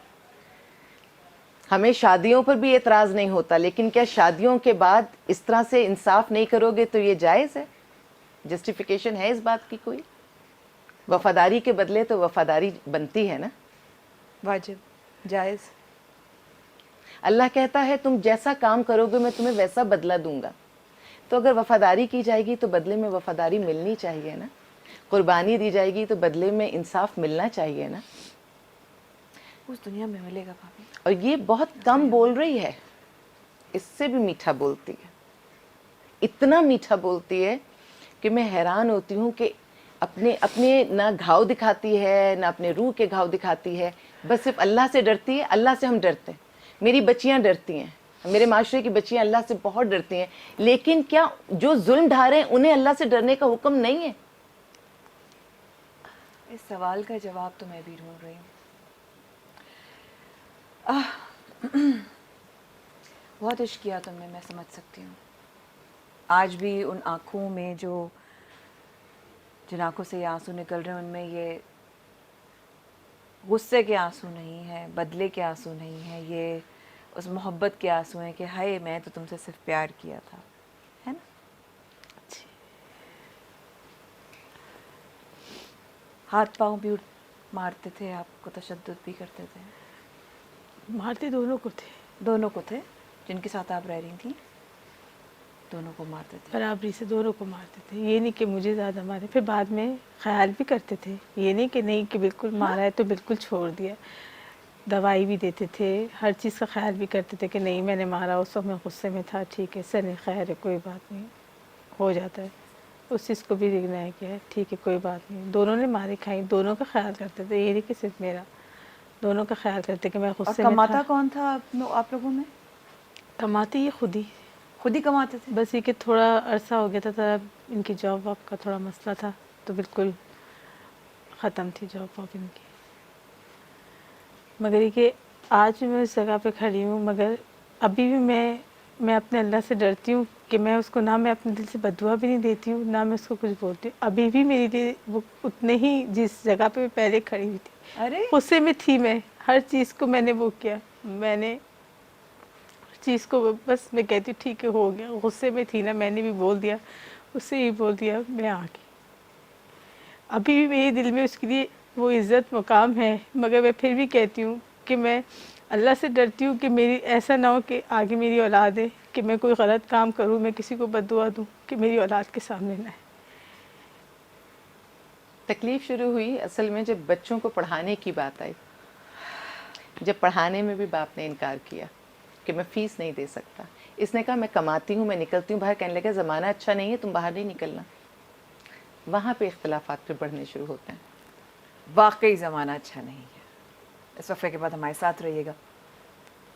ہمیں شادیوں پر بھی اعتراض نہیں ہوتا, لیکن کیا شادیوں کے بعد اس طرح سے انصاف نہیں کرو گے تو یہ جائز ہے؟ جسٹیفیکیشن ہے اس بات کی کوئی؟ وفاداری کے بدلے تو وفاداری بنتی ہے نا, واجب, جائز. اللہ کہتا ہے تم جیسا کام کرو گے میں تمہیں ویسا بدلہ دوں گا. تو اگر وفاداری کی جائے گی تو بدلے میں وفاداری ملنی چاہیے نا, قربانی دی جائے گی تو بدلے میں انصاف ملنا چاہیے نا. اس دنیا میں ملے گا بھابھی. اور یہ بہت کم بول رہی ہے, اس سے بھی میٹھا بولتی ہے, اتنا میٹھا بولتی ہے کہ میں حیران ہوتی ہوں کہ اپنے نہ گھاؤ دکھاتی ہے نہ اپنے روح کے گھاؤ دکھاتی ہے, بس صرف اللہ سے ڈرتی ہے. اللہ سے ہم ڈرتے ہیں, میری بچیاں ڈرتی ہیں, میرے معاشرے کی بچیاں اللہ سے بہت ڈرتی ہیں, لیکن کیا جو ظلم ڈھا رہے ہیں انہیں اللہ سے ڈرنے کا حکم نہیں ہے؟ اس سوال کا جواب تو میں بھی ڈھونڈ رہی ہوں. بہت عشق کیا تم نے, میں سمجھ سکتی ہوں. آج بھی ان آنکھوں میں جن آنکھوں سے یہ آنسو نکل رہے ہیں ان میں یہ غصے کے آنسو نہیں ہیں, بدلے کے آنسو نہیں ہیں, یہ اس محبت کے آنسو ہیں کہ ہائے میں تو تم سے صرف پیار کیا تھا, ہے نا؟ ہاتھ پاؤں بھی مارتے تھے, آپ کو تشدد بھی کرتے تھے؟ مارتے دونوں کو تھے. دونوں کو تھے جن کے ساتھ آپ رہ رہی تھیں, دونوں کو مارتے تھے برابری سے, دونوں کو مارتے تھے. یہ نہیں کہ مجھے زیادہ مارے, پھر بعد میں خیال بھی کرتے تھے. یہ نہیں کہ نہیں کہ بالکل مارا ہے تو بالکل چھوڑ دیا. دوائی بھی دیتے تھے, ہر چیز کا خیال بھی کرتے تھے کہ نہیں میں نے مارا, اس وقت میں غصے میں تھا, ٹھیک ہے سر خیر ہے کوئی بات نہیں, ہو جاتا ہے. اس چیز کو بھی دیکھنا ہے کہ ٹھیک ہے کوئی بات نہیں. دونوں نے مارے کھائی, دونوں کا خیال کرتے تھے, یہ نہیں کہ صرف میرا, دونوں کا خیال کرتے کہ میں غصے میں تھا. کماتا کون تھا آپ لوگوں میں؟ کماتے یہ خود ہی کماتے تھے؟ بس یہ کہ تھوڑا عرصہ ہو گیا تھا, ان کی جاب واب کا تھوڑا مسئلہ تھا تو بالکل ختم تھی جاب واب ان کی. مگر یہ کہ آج بھی میں اس جگہ پہ کھڑی ہوں, مگر ابھی بھی میں اپنے اللہ سے ڈرتی ہوں کہ میں اس کو نہ میں اپنے دل سے بد دعا بھی نہیں دیتی ہوں, نہ میں اس کو کچھ بولتی ہوں. ابھی بھی میرے لیے وہ اتنے ہی جس جگہ پہ میں پہلے کھڑی ہوئی تھی, ارے غصے میں تھی میں, ہر چیز کو میں نے وہ کیا, میں نے چیز کو بس میں کہتی ٹھیک ہے ہو گیا, غصے میں تھی نا, میں نے بھی بول دیا, اس سے ہی بول دیا, میں آ گئی. ابھی بھی میرے دل میں اس کے لیے وہ عزت مقام ہے, مگر میں پھر بھی کہتی ہوں کہ میں اللہ سے ڈرتی ہوں کہ میری ایسا نہ ہو کہ آگے میری اولاد ہے کہ میں کوئی غلط کام کروں, میں کسی کو بد دعا دوں کہ میری اولاد کے سامنے نہ ہے. تکلیف شروع ہوئی اصل میں جب بچوں کو پڑھانے کی بات آئی, جب پڑھانے میں بھی باپ نے انکار کیا کہ میں فیس نہیں دے سکتا. اس نے کہا میں کماتی ہوں, میں نکلتی ہوں باہر. کہنے لگا زمانہ اچھا نہیں ہے, تم باہر نہیں نکلنا. وہاں پہ اختلافات پہ بڑھنے شروع ہوتے ہیں. واقعی زمانہ اچھا نہیں ہے. اس وقفے کے بعد ہمارے ساتھ رہیے گا,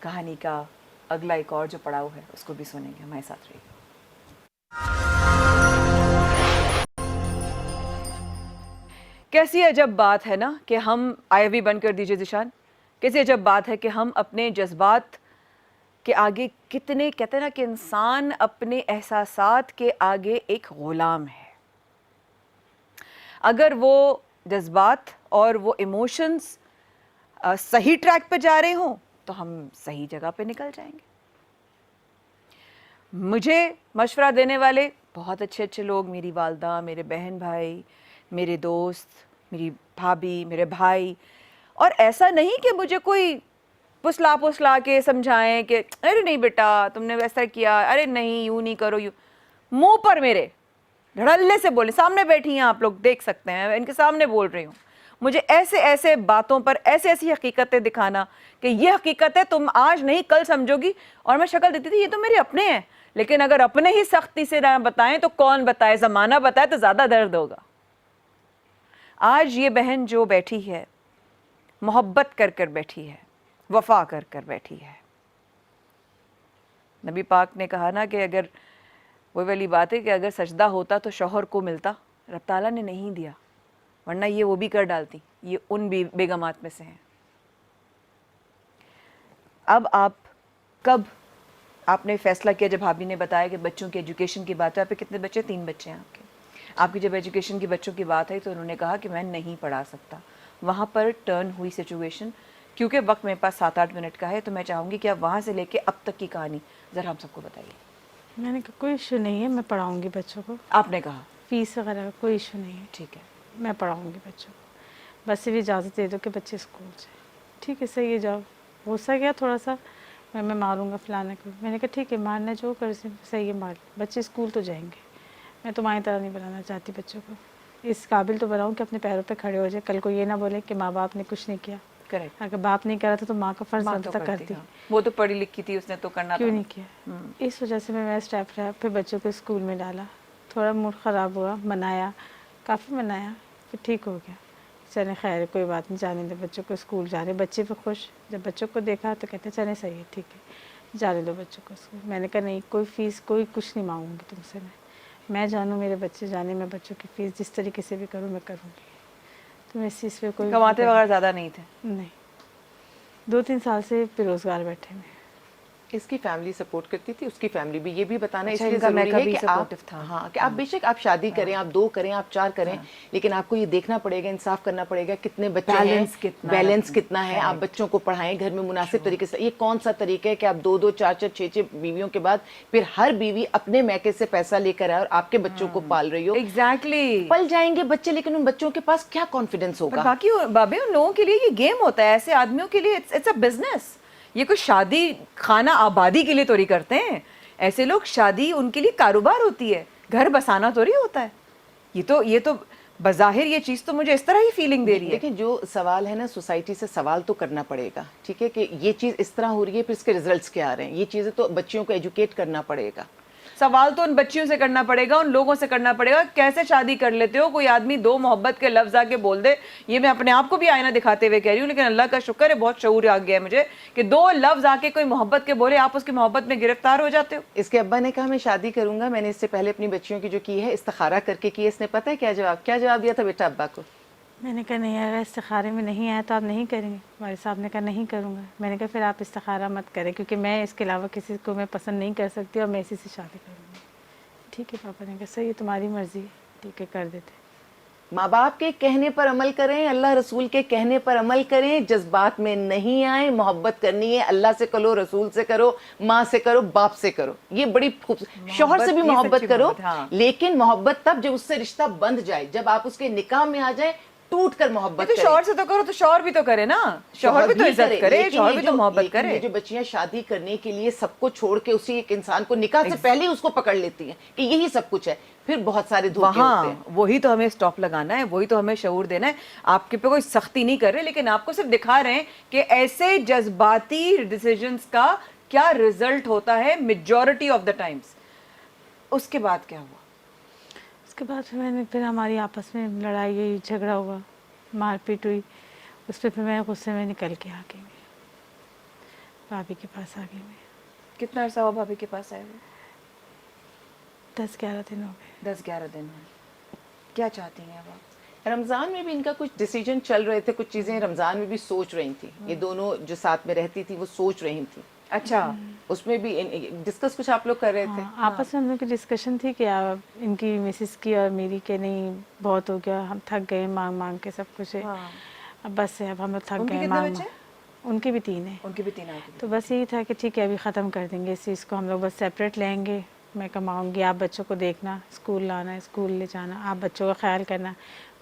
کہانی کا اگلا ایک اور جو پڑاؤ ہے اس کو بھی سنیں گے, ہمارے ساتھ رہیے گا. کیسی عجب بات ہے نا کہ ہم آئی بند کر دیجئے ذیشان. کیسی عجب بات ہے کہ ہم اپنے جذبات کے آگے کتنے, کہتے ہیں نا کہ انسان اپنے احساسات کے آگے ایک غلام ہے. اگر وہ جذبات اور وہ ایموشنز صحیح ٹریک پہ جا رہے ہوں تو ہم صحیح جگہ پہ نکل جائیں گے. مجھے مشورہ دینے والے بہت اچھے لوگ, میری والدہ, میرے بہن بھائی, میرے دوست, میری بھابھی, میرے بھائی. اور ایسا نہیں کہ مجھے کوئی پسلا کے سمجھائیں کہ ارے نہیں بیٹا تم نے ویسا کیا, ارے نہیں یوں نہیں کرو, یوں منہ پر میرے دھڑلے سے بولے. سامنے بیٹھی ہیں آپ لوگ دیکھ سکتے ہیں, ان کے سامنے بول رہی ہوں. مجھے ایسے ایسے باتوں پر ایسی ایسی حقیقتیں دکھانا کہ یہ حقیقت ہے، تم آج نہیں کل سمجھو گی. اور میں شکل دیتی تھی یہ تو میرے اپنے ہیں، لیکن اگر اپنے ہی سختی سے نہ بتائیں تو کون بتائے، زمانہ بتائے تو زیادہ درد ہوگا. آج یہ بہن جو بیٹھی ہے محبت کر کر بیٹھی ہے، وفا کر کر بیٹھی ہے. نبی پاک نے کہا نا کہ اگر وہی والی بات ہے کہ اگر سجدہ ہوتا تو شوہر کو ملتا، رب تعالیٰ نے نہیں دیا، ورنہ یہ وہ بھی کر ڈالتی. یہ ان بیگمات میں سے ہیں. اب آپ کب آپ نے فیصلہ کیا جب بھابھی نے بتایا کہ بچوں کی ایجوکیشن کی بات ہے؟ آپ کے کتنے بچے؟ 3 بچے ہیں آپ کے. آپ کی جب ایجوکیشن کی بچوں کی بات ہے تو انہوں نے کہا کہ میں نہیں پڑھا سکتا. وہاں پر ٹرن ہوئی سچویشن. کیونکہ وقت میرے پاس 7-8 منٹ کا ہے تو میں چاہوں گی کہ آپ وہاں سے لے کے اب تک کی کہانی ذرا ہم سب کو بتائیے. میں نے کہا کوئی ایشو نہیں ہے، میں پڑھاؤں گی بچوں کو. آپ نے کہا فیس وغیرہ کا کوئی ایشو نہیں ہے، ٹھیک ہے. میں پڑھاؤں گی بچوں کو، بس صرف اجازت دے دو کہ بچے اسکول جائیں. ٹھیک ہے صحیح ہے، جاؤ. غصہ گیا تھوڑا سا، میں ماروں گا فلانا کو. میں نے کہا ٹھیک ہے مارنا جو کر صحیح ہے مار، بچے اسکول تو جائیں گے. میں تمہاری طرح نہیں بنانا چاہتی بچوں کو. اس قابل تو بناؤں کہ اپنے پیروں پہ کھڑے ہو جائے، کل کو یہ نہ بولے کہ ماں باپ نے کچھ نہیں کیا. کریکٹ. اگر باپ نہیں کرا تھا تو ماں کا فرض ماں بنتا تو تھا کرتی، کرتی. ہاں. وہ تو پڑھی لکھی تھی، اس نے تو کرنا کیوں تھا. نہیں کیا؟ اس وجہ سے میں اسٹیپ رہا. پھر بچوں کو اسکول میں ڈالا، تھوڑا موڈ خراب ہوا، منایا، کافی منایا، پھر ٹھیک ہو گیا. چلیں خیر ہے، کوئی بات نہیں، جانے دیں بچوں کو اسکول جا رہے. بچے بھی خوش. جب بچوں کو دیکھا تو کہتے چلیں صحیح ہے ٹھیک ہے جانے دو بچوں کو اسکول. میں نے کہا نہیں، کوئی فیس کوئی کچھ نہیں مانگوں گی تم سے. میں جانوں میرے بچے جانے، میں بچوں کی فیس جس طریقے سے بھی کروں میں کروں گی. تو میں اس چیز پہ کوئی کماتے وغیرہ زیادہ نہیں تھے؟ نہیں. 2-3 سال سے بے روزگار بیٹھے ہیں. اس کی فیملی سپورٹ کرتی تھی، اس کی فیملی بھی. یہ بھی بتانا اس اچھا، لیے ان کا ضروری میکا ہے بھی کہ supportive آپ تھا. ہاں کہ آپ بے شک آپ شادی کریں، آپ 2 کریں، آپ 4 کریں، لیکن آپ کو یہ دیکھنا پڑے گا، انصاف کرنا پڑے گا کتنے بچے ہیں، Balance کتنا بیلنس رکھنا. کتنا ہے. آپ Correct. بچوں کو پڑھائیں گھر میں مناسب طریقے سے. یہ کون سا طریقہ ہے کہ آپ 2-2 4-4 6-6 بیویوں کے بعد پھر ہر بیوی اپنے میکے سے پیسہ لے کر آئے اور آپ کے بچوں کو پال رہی ہو. ایگزیکٹلی. پل جائیں گے بچے، لیکن ان بچوں کے پاس کیا کانفیڈنس پر ہوگا؟ باقی بابے ان لوگوں کے لیے یہ گیم ہوتا ہے، ایسے آدمیوں کے لیے اٹس اے بزنس. یہ کوئی شادی خانہ آبادی کے لیے توڑی کرتے ہیں. ایسے لوگ شادی ان کے لیے کاروبار ہوتی ہے، گھر بسانا توڑی ہوتا ہے. یہ تو بظاہر یہ چیز تو مجھے اس طرح ہی فیلنگ دے رہی ہے. دیکھیں جو سوال ہے نا، سوسائٹی سے سوال تو کرنا پڑے گا، ٹھیک ہے، کہ یہ چیز اس طرح ہو رہی ہے، پھر اس کے ریزلٹس کیا آ رہے ہیں. یہ چیزیں تو بچیوں کو ایجوکیٹ کرنا پڑے گا. سوال تو ان بچیوں سے کرنا پڑے گا، ان لوگوں سے کرنا پڑے گا. کیسے شادی کر لیتے ہو؟ کوئی آدمی 2 محبت کے لفظ آ کے بول دے. یہ میں اپنے آپ کو بھی آئینہ دکھاتے ہوئے کہہ رہی ہوں، لیکن اللہ کا شکر ہے بہت شعور آ گیا ہے مجھے کہ 2 لفظ آ کے کوئی محبت کے بولے، آپ اس کی محبت میں گرفتار ہو جاتے ہو. اس کے ابا نے کہا میں شادی کروں گا. میں نے اس سے پہلے اپنی بچیوں کی جو کی ہے استخارہ کر کے کی ہے. اس نے پتہ ہے کیا جواب دیا تھا بیٹا ابا کو؟ میں نے کہا نہیں، اگر استخارے میں نہیں آیا تو آپ نہیں کریں گے؟ والد صاحب نے کہا نہیں کروں گا. میں نے کہا پھر آپ استخارہ مت کریں، کیونکہ میں اس کے علاوہ کسی کو میں پسند نہیں کر سکتی اور میں اسی سے شادی کروں گی. ٹھیک ہے پاپا نے کہا صحیح ہے، تمہاری مرضی ہے، ٹھیک ہے کر دیتے. ماں باپ کے کہنے پر عمل کریں، اللہ رسول کے کہنے پر عمل کریں، جذبات میں نہیں آئیں. محبت کرنی ہے اللہ سے کرو، رسول سے کرو، ماں سے کرو، باپ سے کرو. یہ بڑی خوبصورت. شوہر سے بھی یہ محبت سچی کرو، ہاں. لیکن محبت تب جب اس سے رشتہ بند جائے، جب آپ اس کے نکاح میں آ جائیں ٹوٹ کر محبت تو کریں. شوہر سے تو کرو تو شوہر بھی تو کرے نا، شوہر بھی تو عزت کرے، لیکن شوہر یہ بھی تو محبت کرے. یہ جو بچیاں شادی کرنے کے لیے سب کو چھوڑ کے اسی ایک انسان کو نکاح سے پہلے ہی اس کو پکڑ لیتی ہیں کہ یہی سب کچھ ہے، پھر بہت سارے دھوکے ہوتے وہاں ہیں. وہی تو ہمیں سٹاپ لگانا ہے، وہی تو ہمیں شعور دینا ہے. آپ کے پہ کوئی سختی نہیں کر رہے، لیکن آپ کو صرف دکھا رہے ہیں کہ ایسے جذباتی ڈیسیجنز کا کیا رزلٹ ہوتا ہے میجورٹی آف دا ٹائمز. اس کے بعد کیا ہوا؟ اس کے بعد پھر ہماری آپس میں لڑائی ہوئی، جھگڑا ہوا، مار پیٹ ہوئی. اس پہ پھر میں غصے میں نکل کے آ گئی، میں بھابھی کے پاس آ گئی. میں کتنا عرصہ ہوا بھابھی کے پاس آئے ہوئے؟ 10-11 دن ہو گئے. 10-11 دن ہوئے. کیا چاہتی ہیں اب آپ؟ رمضان میں بھی ان کا کچھ ڈیسیجن چل رہے تھے، کچھ چیزیں رمضان میں بھی سوچ رہی تھیں. یہ دونوں جو ساتھ میں رہتی تھی وہ سوچ رہی تھیں. اچھا، اس میں بھی ڈسکس کچھ آپ لوگ کر رہے تھے؟ ہاں، آپس میں ہم لوگ کی ڈسکشن تھی کہ ان کی مسز کی اور میری کہ نہیں بہت ہو گیا، ہم تھک گئے مانگ مانگ کے سب کچھ ہے، اب بس ہے، اب ہم لوگ تھک ان کے گئے کتنے مانگ بچے؟ ان کی بھی 3 ہیں. ان کی بھی 3 آ گئی. تو بس یہی تھا کہ ٹھیک ہے ابھی ختم کر دیں گے اس چیز کو، ہم لوگ بس سیپریٹ لیں گے. میں کماؤں گی، آپ بچوں کو دیکھنا، اسکول لانا، اسکول لے جانا، آپ بچوں کا خیال کرنا.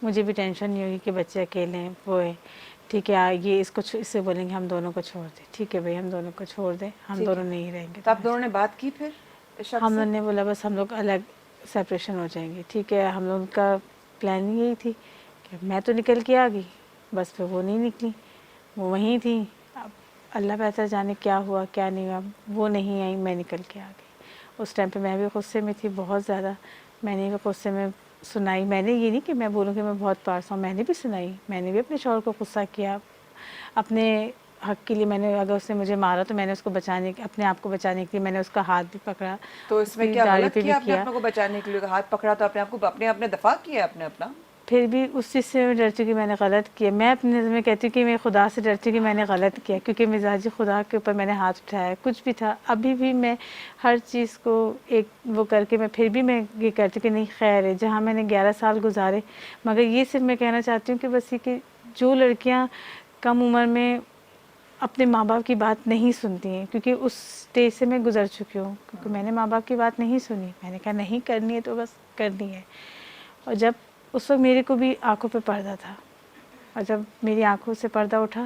مجھے بھی ٹینشن نہیں ہوگی کہ بچے اکیلے ہیں، وہ ہے ٹھیک ہے. یہ اس سے بولیں گے ہم دونوں کو چھوڑ دیں. ٹھیک ہے بھائی، ہم دونوں کو چھوڑ دیں، ہم دونوں نہیں رہیں گے. تو آپ دونوں نے بات کی پھر اس شخص ہم سے؟ لوگوں نے بولا بس ہم لوگ الگ سیپریشن ہو جائیں گے. ٹھیک ہے، ہم لوگوں کا پلان یہی تھی کہ میں تو نکل کے آ گئی، بس پھر وہ نہیں نکلی، وہ وہیں تھیں. اب اللہ بہتر جانے کیا ہوا کیا نہیں ہوا، وہ نہیں آئی، میں نکل کے آ گئی. اس ٹائم پہ میں بھی غصے میں تھی بہت زیادہ. میں نے بھی غصے میں سنائی. میں نے یہ نہیں کہ میں بولوں کہ میں بہت پارس ہوں، میں نے بھی سنائی. میں نے بھی اپنے شوہر کو غصہ کیا اپنے حق کے لیے. میں نے اگر اس نے مجھے مارا تو میں نے اس کو بچانے اپنے آپ کو بچانے کے لیے میں نے اس کا ہاتھ بھی پکڑا. تو اس میں کیا غلط کیا آپ نے اپنے کو بچانے کے لیے؟ ہاتھ پکڑا تو اپنے دفاع کیا آپ نے اپنا. پھر بھی اس چیز سے میں ڈرتی ہوں کہ میں نے غلط کیا. میں اپنے نظر میں کہتی ہوں کہ میں خدا سے ڈرتی ہوں کہ میں نے غلط کیا، کیونکہ مزاجی خدا کے اوپر میں نے ہاتھ اٹھایا. کچھ بھی تھا، ابھی بھی میں ہر چیز کو ایک وہ کر کے میں پھر بھی میں یہ کرتی ہوں کہ نہیں خیر ہے. جہاں میں نے 11 سال گزارے، مگر یہ صرف میں کہنا چاہتی ہوں کہ بس یہ کہ جو لڑکیاں کم عمر میں اپنے ماں باپ کی بات نہیں سنتی ہیں، کیونکہ اس اسٹیج سے میں گزر چکی ہوں، کیونکہ میں نے ماں باپ کی بات نہیں سنی. میں نے کہا نہیں کرنی ہے تو بس کرنی ہے. اور جب اس وقت میرے کو بھی آنکھوں پہ پردہ تھا، اور جب میری آنکھوں سے پردہ اٹھا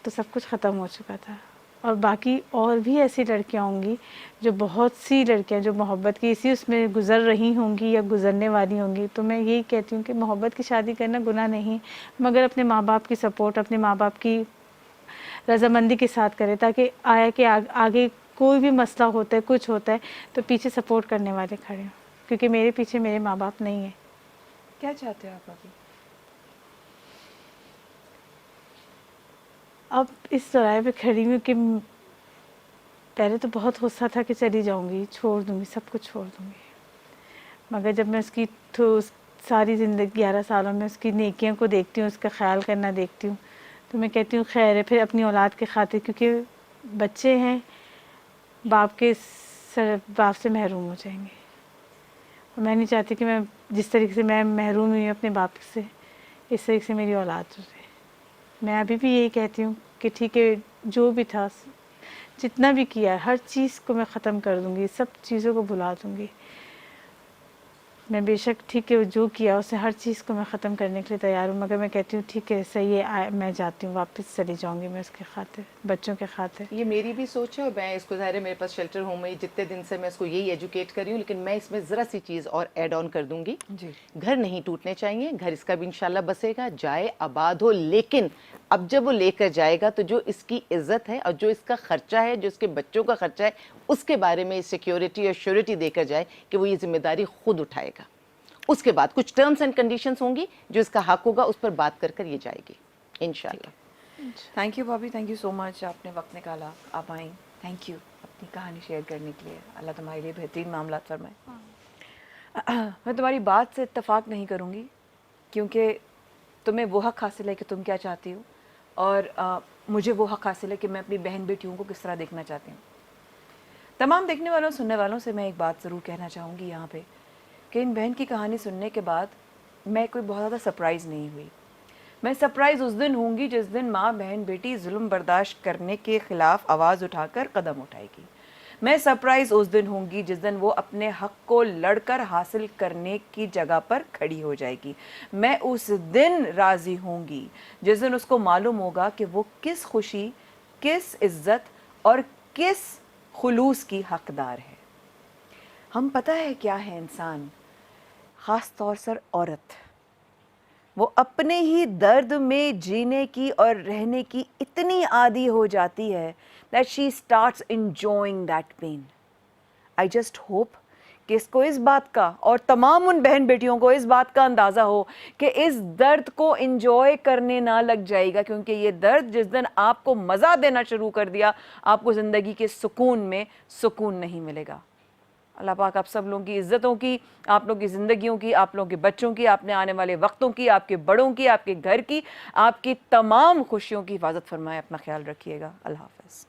تو سب کچھ ختم ہو چکا تھا. اور باقی اور بھی ایسی لڑکیاں ہوں گی، جو بہت سی لڑکیاں جو محبت کی اسی اس میں گزر رہی ہوں گی یا گزرنے والی ہوں گی. تو میں یہی کہتی ہوں کہ محبت کی شادی کرنا گناہ نہیں، مگر اپنے ماں باپ کی سپورٹ، اپنے ماں باپ کی رضامندی کے ساتھ کرے، تاکہ کہ آگے کوئی بھی مسئلہ ہوتا ہے، کچھ ہوتا ہے تو پیچھے سپورٹ کرنے والے کھڑے ہوں. کیونکہ میرے پیچھے میرے ماں باپ نہیں ہیں. کیا چاہتے ہو آپ ابھی؟ اب اس چوراہے پہ کھڑی ہوں کہ پہلے تو بہت غصہ تھا کہ چلی جاؤں گی، چھوڑ دوں گی، سب کچھ چھوڑ دوں گی. مگر جب میں اس کی ساری زندگی 11 سالوں میں اس کی نیکیوں کو دیکھتی ہوں، اس کا خیال کرنا دیکھتی ہوں، تو میں کہتی ہوں خیر ہے. پھر اپنی اولاد کے خاطر، کیونکہ بچے ہیں باپ سے محروم ہو جائیں گے. اور میں نہیں چاہتی کہ میں جس طریقے سے میں محروم ہوئی ہوں اپنے باپ سے، اس طریقے سے میری اولاد ہو جائے. میں ابھی بھی یہی کہتی ہوں کہ ٹھیک ہے، جو بھی تھا جتنا بھی کیا ہر چیز کو میں ختم کر دوں گی، سب چیزوں کو بھلا دوں گی. میں بے شک ٹھیک ہے جو کیا اسے ہر چیز کو میں ختم کرنے کے لیے تیار ہوں. مگر میں کہتی ہوں ٹھیک ہے صحیح ہے، میں جاتی ہوں، واپس چلی جاؤں گی میں اس کے خاطر، بچوں کے خاطر. یہ میری بھی سوچ ہے، اور میں اس کو ظاہر ہے میرے پاس شیلٹر ہوم میں جتنے دن سے میں اس کو یہی ایجوکیٹ کر رہی ہوں، لیکن میں اس میں ذرا سی چیز اور ایڈ آن کر دوں گی. جی. گھر نہیں ٹوٹنے چاہیے، گھر اس کا بھی انشاءاللہ بسے گا، جائے آباد ہو. لیکن اب جب وہ لے کر جائے گا تو جو اس کی عزت ہے اور جو اس کا خرچہ ہے، جو اس کے بچوں کا خرچہ ہے، اس کے بارے میں سیکیورٹی اور شیورٹی دے کر جائے کہ وہ یہ ذمہ داری خود اٹھائے گا. اس کے بعد کچھ ٹرمز اینڈ کنڈیشنز ہوں گی جو اس کا حق ہوگا، اس پر بات کر کر یہ جائے گی انشاءاللہ. تھینک یو بھابی، تھینک یو سو مچ. آپ نے وقت نکالا، آپ آئیں. تھینک یو اپنی کہانی شیئر کرنے کے لیے. اللہ تمہارے لیے بہترین معاملات فرمائے. میں تمہاری بات سے اتفاق نہیں کروں گی، کیونکہ تمہیں وہ حق حاصل ہے کہ تم کیا چاہتی ہو، اور مجھے وہ حق حاصل ہے کہ میں اپنی بہن بیٹیوں کو کس طرح دیکھنا چاہتی ہوں. تمام دیکھنے والوں سننے والوں سے میں ایک بات ضرور کہنا چاہوں گی یہاں پہ، کہ ان بہن کی کہانی سننے کے بعد میں کوئی بہت زیادہ سرپرائز نہیں ہوئی. میں سرپرائز اس دن ہوں گی جس دن ماں بہن بیٹی ظلم برداشت کرنے کے خلاف آواز اٹھا کر قدم اٹھائے گی. میں سرپرائز اس دن ہوں گی جس دن وہ اپنے حق کو لڑ کر حاصل کرنے کی جگہ پر کھڑی ہو جائے گی. میں اس دن راضی ہوں گی جس دن اس کو معلوم ہوگا کہ وہ کس خوشی، کس عزت اور کس خلوص کی حقدار ہے. ہم پتہ ہے کیا ہے انسان، خاص طور سے عورت، وہ اپنے ہی درد میں جینے کی اور رہنے کی اتنی عادی ہو جاتی ہے that she starts enjoying that pain. I just hope کہ اس کو اس بات کا اور تمام ان بہن بیٹیوں کو اس بات کا اندازہ ہو کہ اس درد کو انجوائے کرنے نہ لگ جائے گا، کیونکہ یہ درد جس دن آپ کو مزہ دینا شروع کر دیا، آپ کو زندگی کے سکون میں سکون نہیں ملے گا. اللہ پاک آپ سب لوگوں کی عزتوں کی، آپ لوگوں کی زندگیوں کی، آپ لوگوں کے بچوں کی، آپ نے آنے والے وقتوں کی، آپ کے بڑوں کی، آپ کے گھر کی، آپ کی تمام خوشیوں کی حفاظت فرمائے. اپنا خیال رکھیے گا. اللہ حافظ.